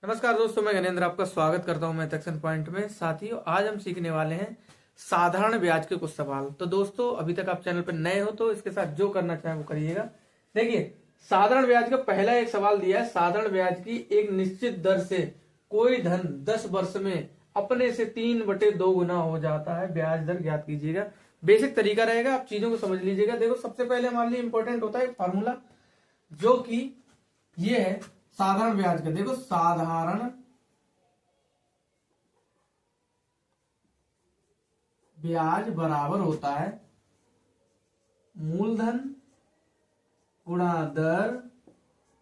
नमस्कार दोस्तों, मैं गणेंद्र आपका स्वागत करता हूं मैथ एक्शन पॉइंट में। साथियों, आज हम सीखने वाले हैं साधारण ब्याज के कुछ सवाल। तो दोस्तों, अभी तक आप चैनल पर नए हो तो इसके साथ जो करना चाहें वो करिएगा। देखिए, साधारण ब्याज का पहला एक सवाल दिया है। साधारण ब्याज की एक निश्चित दर से कोई धन 10 वर्ष में अपने से 3/2 गुना हो जाता है, ब्याज दर ज्ञात कीजिएगा। बेसिक तरीका रहेगा, आप चीजों को समझ लीजिएगा। देखो, सबसे पहले हमारे लिए इंपॉर्टेंट होता है फॉर्मूला, जो कि ये है साधारण ब्याज का। देखो, साधारण ब्याज बराबर होता है मूलधन गुणा दर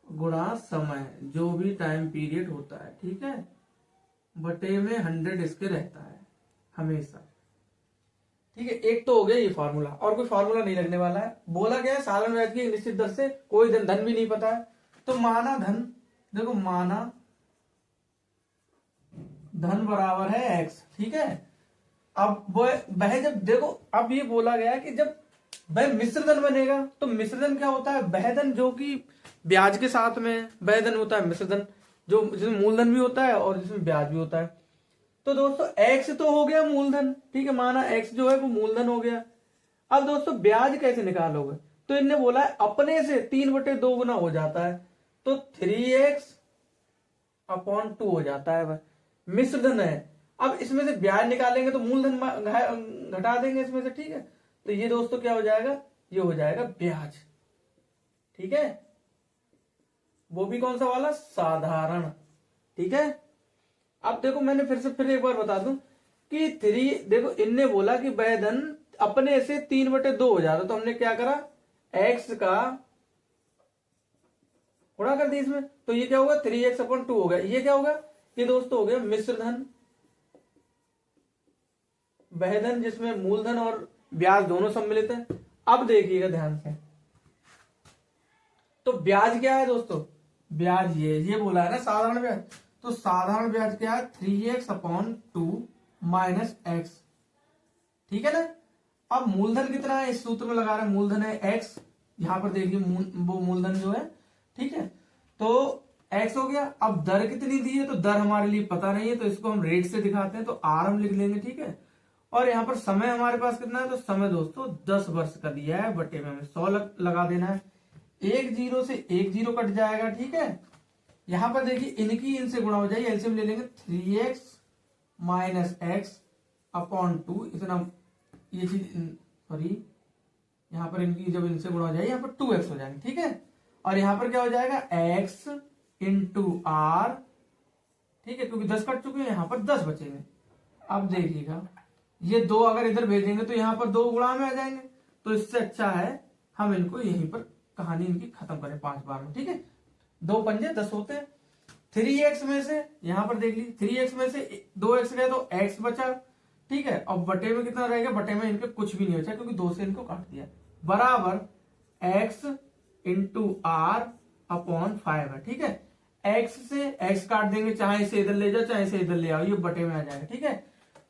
गुणा समय, जो भी टाइम पीरियड होता है, ठीक है, बटे में 100 इसके रहता है हमेशा। ठीक है, एक तो हो गया ये फार्मूला, और कोई फार्मूला नहीं लगने वाला है। बोला गया है साधारण ब्याज की एक निश्चित दर से कोई धन भी नहीं पता है, तो माना धन, देखो माना धन बराबर है x, ठीक है। अब वह जब देखो, अब ये बोला गया है कि जब वह मिश्र धन बनेगा, तो मिश्र धन क्या होता है? वह धन जो कि ब्याज के साथ में, वह धन होता है मिश्र धन, जो जिसमें मूलधन भी होता है और जिसमें ब्याज भी होता है। तो दोस्तों, x तो हो गया मूलधन, ठीक है, माना x जो है वो मूलधन हो गया। अब दोस्तों, ब्याज कैसे निकालोगे? तो इनने बोला है अपने से 3/2 गुना हो जाता है, तो 3x/2 हो जाता है। वह मिश्र धन है। अब इसमें से ब्याज निकालेंगे तो मूलधन घटा देंगे इसमें से, ठीक है। तो ये दोस्तों क्या हो जाएगा? ये हो जाएगा ब्याज, ठीक है। वो भी कौन सा वाला? साधारण, ठीक है। अब देखो, मैंने फिर एक बार बता दूं कि देखो, इनने बोला कि वह धन अपने से 3/2 हो जाता, तो हमने क्या करा? x का गुणा कर दी इसमें, तो ये क्या होगा? 3x/2 हो गया। ये क्या होगा? ये दोस्तों हो गया मिश्र धन, वह धन जिसमें मूलधन और ब्याज दोनों सम्मिलित है। अब देखिएगा ध्यान से, तो ब्याज क्या है दोस्तों? ब्याज ये बोला है ना साधारण ब्याज, तो साधारण ब्याज क्या है? 3x/2 माइनस x, ठीक है ना। अब मूलधन कितना है? इस सूत्र में लगा रहे हैं, मूलधन है x, यहां पर देखिए वो मूलधन जो है, ठीक है, तो x हो गया। अब दर कितनी दी है? तो दर हमारे लिए पता नहीं है, तो इसको हम रेट से दिखाते हैं, तो r हम लिख लेंगे, ठीक है। और यहाँ पर समय हमारे पास कितना है? तो समय दोस्तों 10 वर्ष का दिया है, बटे में हमें 100 लगा देना है। एक जीरो से एक जीरो कट जाएगा, ठीक है। यहां पर देखिए, इनकी इनसे गुणा हो जाएगी, एलसीएम ले लेंगे, 3x माइनस x/2, इतना ये चीज, सॉरी, यहाँ पर इनकी जब इनसे गुणा हो जाएगी, यहाँ पर 2x हो जाएंगे, ठीक है। और यहाँ पर क्या हो जाएगा? x इंटू आर, ठीक है, क्योंकि 10 कट चुके हैं, यहाँ पर 10 बचेंगे। अब देखिएगा, ये 2 अगर इधर भेजेंगे तो यहाँ पर 2 गुणा में आ जाएंगे, तो इससे अच्छा है हम इनको यहीं पर कहानी इनकी खत्म करें 5 बार में, ठीक है। 2 पंजे 10 होते हैं। 3x में से यहां पर देख लीजिए, 3x में से 2x गए तो x बचा, ठीक है। अब बटे में कितना रहेगा? बटे में इनके कुछ भी नहीं बचा, क्योंकि 2 से इनको काट दिया, बराबर x इंटू r/5 है, ठीक है। x से x काट देंगे, चाहे इसे इधर ले जाओ चाहे इसे इधर ले आओ, ये बटे में आ जाएगा, ठीक है।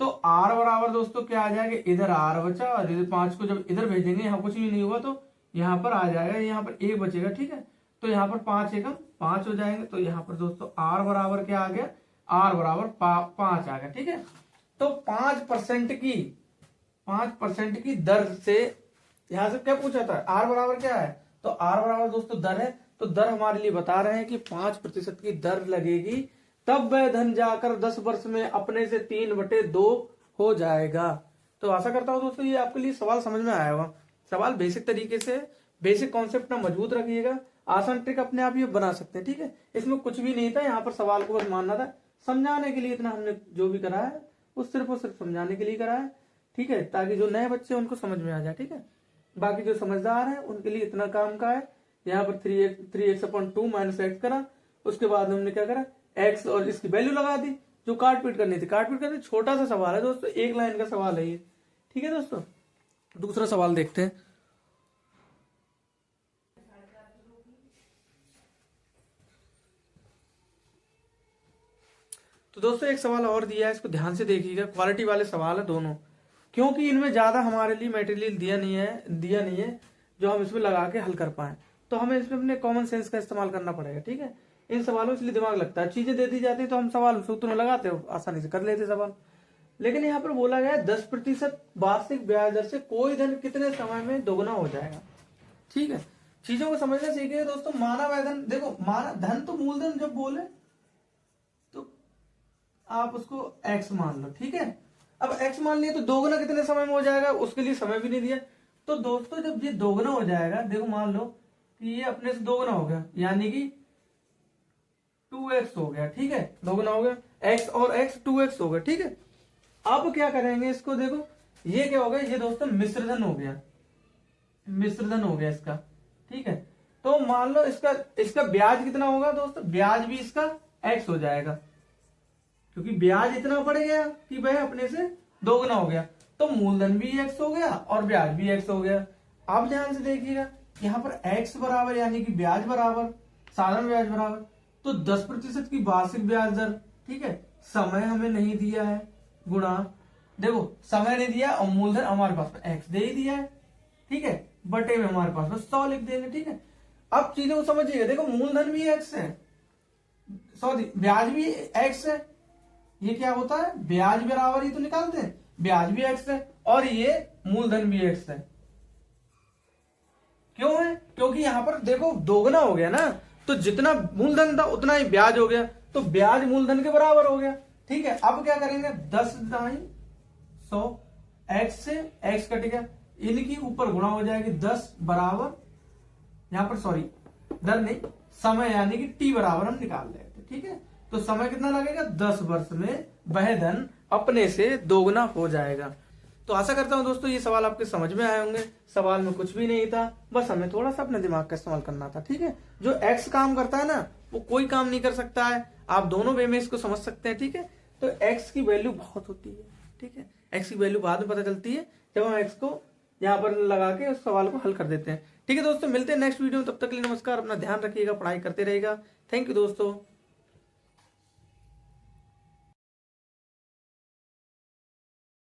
तो r बराबर दोस्तों क्या आ जाएगा? इधर r बचा, और इधर 5 को जब इधर भेजेंगे, यहाँ कुछ भी नहीं हुआ, तो यहाँ पर आ जाएगा, यहाँ पर 1 बचेगा, ठीक है। तो यहाँ पर 5 एकम 5 हो जाएंगे, तो यहाँ पर दोस्तों r बराबर क्या आ गया? r बराबर 5 आ गया, ठीक है। तो 5% की दर से, यहां से क्या पूछा था? r बराबर क्या है? तो r बराबर दोस्तों दर है, तो दर हमारे लिए बता रहे हैं कि 5% की दर लगेगी, तब वह धन जाकर 10 वर्ष में अपने से 3/2 हो जाएगा। तो आशा करता हूं दोस्तों ये आपके लिए सवाल समझ में आया होगा। सवाल बेसिक तरीके से, बेसिक कॉन्सेप्ट ना मजबूत रखिएगा, आसान ट्रिक अपने आप ही बना सकते हैं, ठीक है। इसमें कुछ भी नहीं था, यहाँ पर सवाल को बस मानना था, समझाने के लिए इतना हमने जो भी करा है वो सिर्फ और सिर्फ समझाने के लिए करा है, ठीक है, ताकि जो नए बच्चे उनको समझ में आ जाए, ठीक है। बाकी जो समझदार है उनके लिए इतना काम का है। यहाँ पर 3x/2 माइनस x करा, उसके बाद हमने क्या करा? x और इसकी वैल्यू लगा दी, जो काट पीट करनी थी काट पीट करनी। छोटा सा सवाल है दोस्तों, 1 लाइन का सवाल है ये, ठीक है दोस्तों। दूसरा सवाल देखते हैं। तो दोस्तों, एक सवाल और दिया है, इसको ध्यान से देखिएगा, क्वालिटी वाले सवाल है दोनों, क्योंकि इनमें ज्यादा हमारे लिए मटेरियल दिया नहीं है जो हम इसमें लगा के हल कर पाए। तो हमें इसमें अपने कॉमन सेंस का इस्तेमाल करना पड़ेगा, ठीक है। इन सवालों में इसलिए दिमाग लगता है, चीजें दे दी जाती है तो हम सवाल सूत्र में लगाते हो, आसानी से कर लेते सवाल। लेकिन यहाँ पर बोला गया 10% वार्षिक ब्याज दर से कोई धन कितने समय में दोगुना हो जाएगा। ठीक है, चीजों को समझना सीखिए दोस्तों। मानव है धन, देखो मानव धन तो मूलधन जब बोले तो आप उसको x मान लो। ठीक है, अब x मान लिया तो दोगुना कितने समय में हो जाएगा, उसके लिए समय भी नहीं दिया। तो दोस्तों जब ये दोगुना हो जाएगा, देखो मान लो कि ये अपने से दोगुना हो गया, यानी कि 2x हो गया। ठीक है, दोगुना हो गया, x और x 2x हो गया। ठीक है, अब क्या करेंगे इसको, देखो ये क्या हो गया, ये दोस्तों मिश्रधन हो गया, मिश्रधन हो गया इसका। ठीक है, तो मान लो इसका ब्याज कितना होगा दोस्तों, ब्याज भी इसका x हो जाएगा, क्योंकि ब्याज इतना बढ़ गया कि वह अपने से दोगुना हो गया, तो मूलधन भी x हो गया और ब्याज भी x हो गया। अब ध्यान से देखिएगा, यहाँ पर x बराबर यानी कि ब्याज बराबर साधारण ब्याज बराबर, तो 10% की वार्षिक ब्याज दर। ठीक है, समय हमें नहीं दिया है, गुणा, देखो समय नहीं दिया और मूलधन हमारे पास x दे ही दिया है। ठीक है, बटे में हमारे पास 100 लिख देंगे। ठीक है, अब चीजों को समझिएगा, देखो मूलधन भी x है, सॉरी ब्याज भी x है, ये क्या होता है ब्याज बराबर ही तो निकालते हैं, ब्याज भी x है और ये मूलधन भी x है। क्यों है, क्योंकि यहां पर देखो दोगुना हो गया ना, तो जितना मूलधन था उतना ही ब्याज हो गया, तो ब्याज मूलधन के बराबर हो गया। ठीक है, अब क्या करेंगे, 10/100 x से x कट गया, इनकी ऊपर गुणा हो जाएगी 10 बराबर, यहां पर सॉरी दर नहीं समय, यानी कि t बराबर हम निकाल लेते। ठीक है, तो समय कितना लगेगा, 10 वर्ष में वह धन अपने से दोगुना हो जाएगा। तो आशा करता हूं दोस्तों ये सवाल आपके समझ में आए होंगे। सवाल में कुछ भी नहीं था, बस हमें थोड़ा सा अपने दिमाग का इस्तेमाल करना था। ठीक है, जो x काम करता है ना वो कोई काम नहीं कर सकता है, आप दोनों वे में इसको समझ सकते हैं। ठीक है, तो x की वैल्यू बहुत होती है। ठीक है, x की वैल्यू बाद में पता चलती है जब हम x को यहाँ पर लगा के उस सवाल को हल कर देते हैं। ठीक है दोस्तों, मिलते हैं नेक्स्ट वीडियो में, तब तक के लिए नमस्कार, अपना ध्यान रखिएगा, पढ़ाई करते रहेगा। थैंक यू दोस्तों।